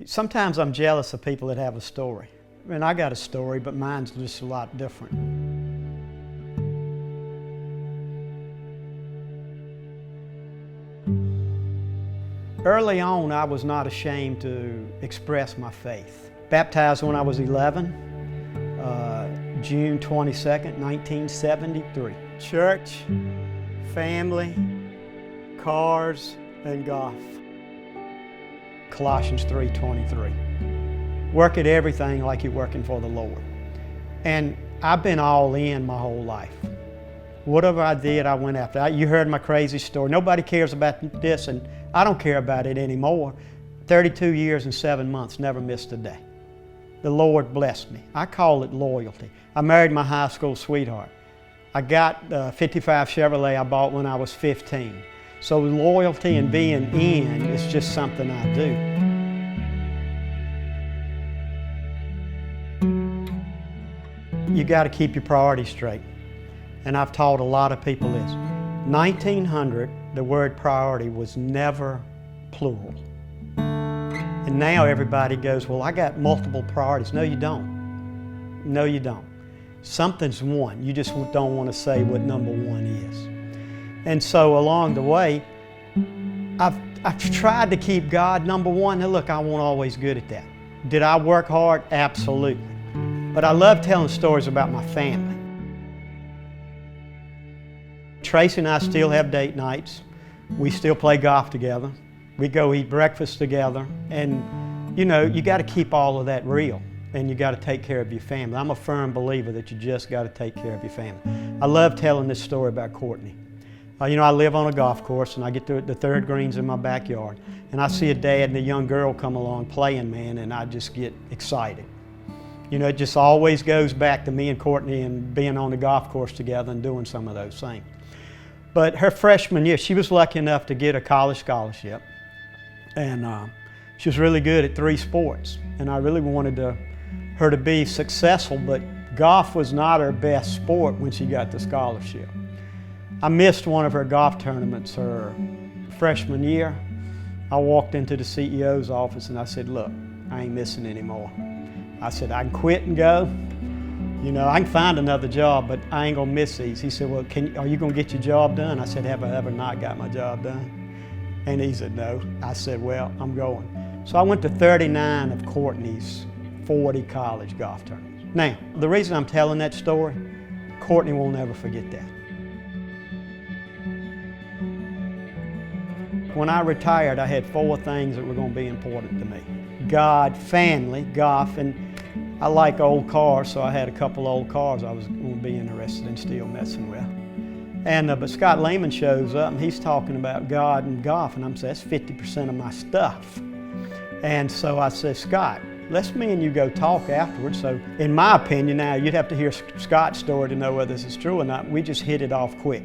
Sometimes I'm jealous of people that have a story. I mean, I got a story, but mine's just a lot different. Early on, I was not ashamed to express my faith. Baptized when I was 11, June 22nd, 1973. Church, family, cars, and golf. Colossians 3:23. Work at everything like you're working for the Lord. And I've been all in my whole life. Whatever I did, I went after. You heard my crazy story. Nobody cares about this, and I don't care about it anymore. 32 years and 7 months, never missed a day. The Lord blessed me. I call it loyalty. I married my high school sweetheart. I got a 55 Chevrolet I bought when I was 15. So loyalty and being in is just something I do. You got to keep your priorities straight. And I've taught a lot of people this. 1900, the word priority was never plural. And now everybody goes, well, I got multiple priorities. No, you don't. No, you don't. Something's one. You just don't want to say what number one is. And so along the way, I've tried to keep God number one. Now look, I wasn't always good at that. Did I work hard? Absolutely. But I love telling stories about my family. Tracy and I still have date nights. We still play golf together. We go eat breakfast together. And you know, you got to keep all of that real. And you got to take care of your family. I'm a firm believer that you just got to take care of your family. I love telling this story about Courtney. You know, I live on a golf course, and I get to the third greens in my backyard, and I see a dad and a young girl come along playing, man, and I just get excited. You know, it just always goes back to me and Courtney and being on the golf course together and doing some of those things. But her freshman year, she was lucky enough to get a college scholarship, and she was really good at 3 sports, and I really wanted her to be successful, but golf was not her best sport when she got the scholarship. I missed one of her golf tournaments her freshman year. I walked into the CEO's office and I said, look, I ain't missing anymore. I said, I can quit and go. You know, I can find another job, but I ain't gonna miss these. He said, well, are you gonna get your job done? I said, have I ever not got my job done? And he said, no. I said, well, I'm going. So I went to 39 of Courtney's 40 college golf tournaments. Now, the reason I'm telling that story, Courtney will never forget that. When I retired, I had 4 things that were going to be important to me. God, family, golf, and I like old cars, so I had a couple old cars I was going to be interested in still messing with. And but Scott Lehman shows up, and he's talking about God and golf, and I'm saying, that's 50% of my stuff. And so I said, Scott, let's me and you go talk afterwards. So in my opinion now, you'd have to hear Scott's story to know whether this is true or not. We just hit it off quick.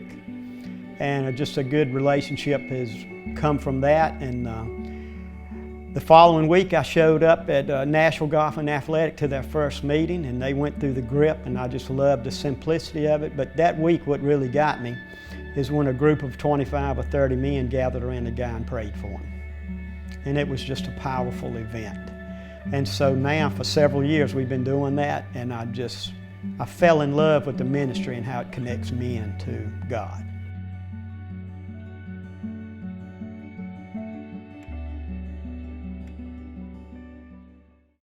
And just a good relationship has come from that. And the following week I showed up at Nashville Golf and Athletic to their first meeting, and they went through the grip, and I just loved the simplicity of it. But that week what really got me is when a group of 25 or 30 men gathered around the guy and prayed for him. And it was just a powerful event. And so now for several years we've been doing that, and I fell in love with the ministry and how it connects men to God.